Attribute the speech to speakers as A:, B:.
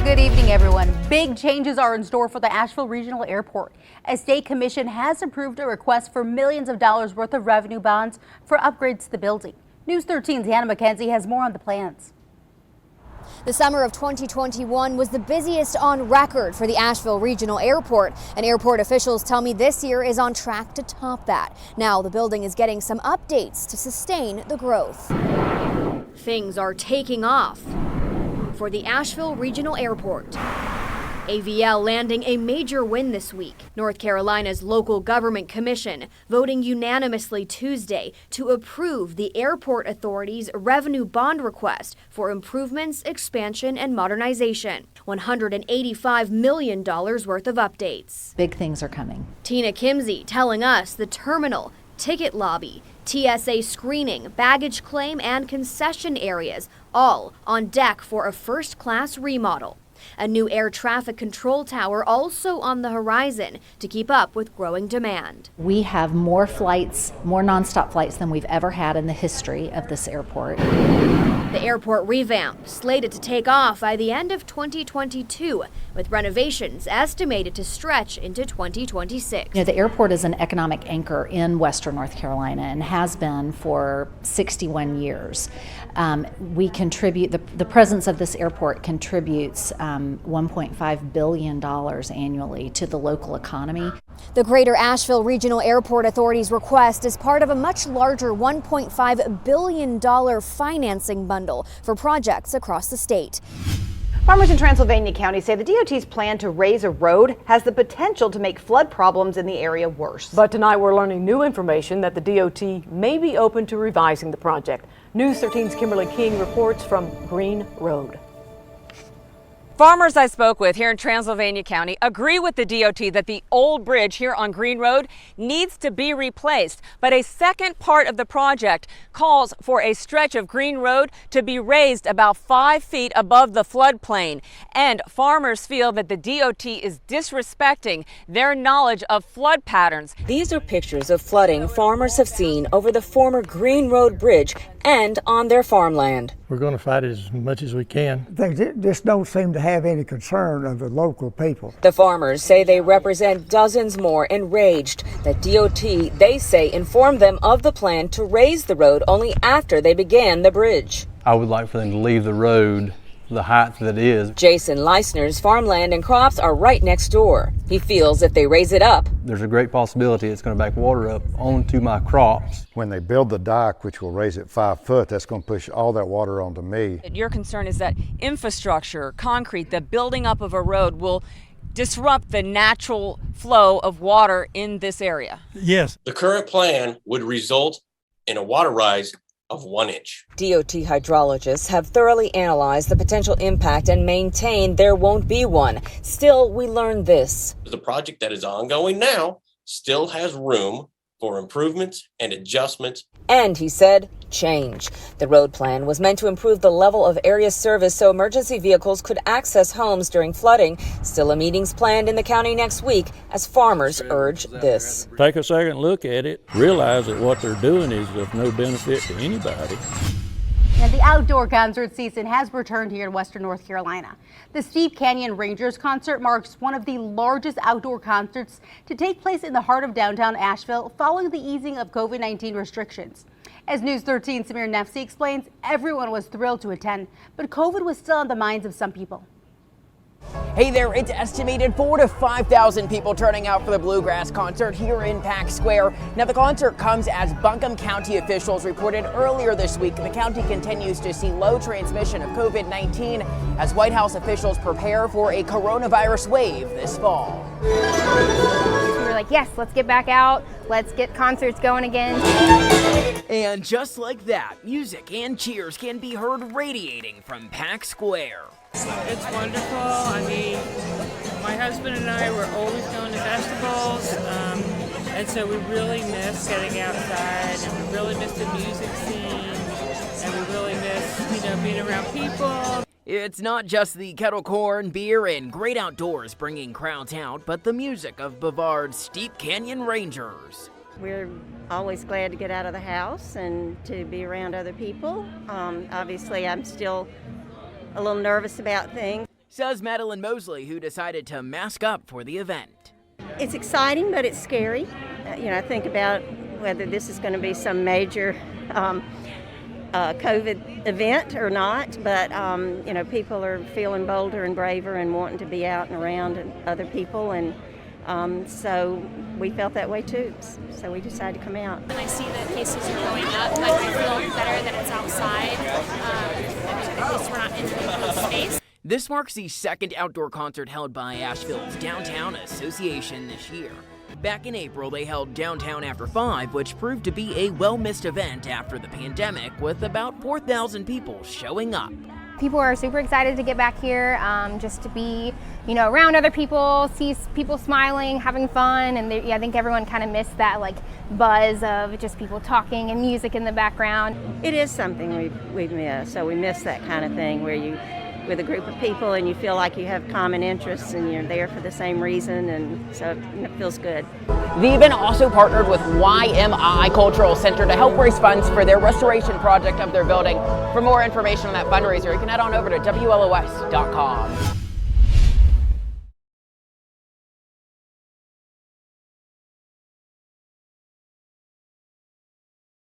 A: Good evening, everyone. Big changes are in store for the Asheville Regional Airport. A state commission has approved a request for millions of dollars worth of revenue bonds for upgrades to the building. News 13's Tina Kinsey has more on the plans.
B: The summer of 2021 was the busiest on record for the Asheville Regional Airport, and airport officials tell me this year is on track to top that. Now the building is getting some updates to sustain the growth. Things are taking off for the Asheville Regional Airport. AVL landing a major win this week. North Carolina's local government commission voting unanimously Tuesday to approve the airport authority's revenue bond request for improvements, expansion, and modernization. $185 million worth of updates.
C: Big things are coming.
B: Tina Kinsey telling us the terminal, ticket lobby, TSA screening, baggage claim, and concession areas all on deck for a first-class remodel. A new air traffic control tower also on the horizon to keep up with growing demand.
C: We have more flights, more nonstop flights than we've ever had in the history of this airport.
B: The airport revamp slated to take off by the end of 2022, with renovations estimated to stretch into 2026.
C: The airport is an economic anchor in Western North Carolina and has been for 61 years. We contribute, the presence of this airport contributes $1.5 billion annually to the local economy.
B: The Greater Asheville Regional Airport Authority's request is part of a much larger $1.5 billion financing bundle for projects across the state.
D: Farmers in Transylvania County say the DOT's plan to raise a road has the potential to make flood problems in the area worse.
E: But tonight we're learning new information that the DOT may be open to revising the project. News 13's Kimberly King reports from Green Road.
F: Farmers I spoke with here in Transylvania County agree with the DOT that the old bridge here on Green Road needs to be replaced. But a second part of the project calls for a stretch of Green Road to be raised about 5 feet above the floodplain. And farmers feel that the DOT is disrespecting their knowledge of flood patterns.
G: These are pictures of flooding farmers have seen over the former Green Road Bridge and on their farmland.
H: We're going to fight it as much as we can.
I: They just don't seem to have any concern of the local people.
G: The farmers say they represent dozens more enraged that DOT, they say, informed them of the plan to raise the road only after they began the bridge.
J: I would like for them to leave the road the height that it is.
G: Jason Leisner's farmland and crops are right next door. He feels if they raise it up,
J: there's a great possibility it's going to back water up onto my crops.
K: When they build the dock, which will raise it 5 foot, that's going to push all that water onto me.
F: Your concern is that infrastructure, concrete, the building up of a road will disrupt the natural flow of water in this area.
H: Yes.
L: The current plan would result in a water rise of 1 inch.
G: DOT hydrologists have thoroughly analyzed the potential impact and maintain there won't be one. Still, we learned this.
L: The project that is ongoing now still has room for improvements and adjustments.
G: And he said, change. The road plan was meant to improve the level of area service so emergency vehicles could access homes during flooding. Still, a meeting's planned in the county next week as farmers urge this.
M: Take a second look at it, realize that what they're doing is of no benefit to anybody.
A: And the outdoor concert season has returned here in Western North Carolina. The Steep Canyon Rangers concert marks one of the largest outdoor concerts to take place in the heart of downtown Asheville following the easing of COVID-19 restrictions. As News 13's Samir Nefsi explains, everyone was thrilled to attend, but COVID was still on the minds of some people.
N: Hey there, it's estimated 4,000 to 5,000 people turning out for the Bluegrass concert here in Pack Square. Now the concert comes as Buncombe County officials reported earlier this week the county continues to see low transmission of COVID-19 as White House officials prepare for a coronavirus wave this fall.
O: We were like, yes, let's get back out. Let's get concerts going again.
N: And just like that, music and cheers can be heard radiating from Pack Square.
P: It's wonderful. I mean, my husband and I were always going to festivals, and so we really miss getting outside, and we really miss the music scene, and we really miss, being around people.
N: It's not just the kettle corn, beer, and great outdoors bringing crowds out, but the music of Bavard's Steep Canyon Rangers.
Q: We're always glad to get out of the house and to be around other people. Obviously, I'm still a little nervous about things.
N: says Madeline Mosley, who decided to mask up for the event.
Q: It's exciting, but it's scary. I think about whether this is going to be some major COVID event or not, but people are feeling bolder and braver and wanting to be out and around and other people, and so we felt that way too. So we decided to come out.
R: When I see that cases are going up, I feel better that it's outside. At least we're not in an enclosed space.
N: This marks the second outdoor concert held by Asheville's Downtown Association this year. Back in April, they held Downtown After 5, which proved to be a well-missed event after the pandemic, with about 4,000 people showing up.
O: People are super excited to get back here, just to be, around other people, see people smiling, having fun, and I think everyone kind of missed that buzz of just people talking and music in the background.
Q: It is something we've missed, so we miss that kind of thing where you with a group of people and you feel like you have common interests and you're there for the same reason, and so it feels good.
N: The event also partnered with YMI Cultural Center to help raise funds for their restoration project of their building. For more information on that fundraiser, you can head on over to WLOS.com.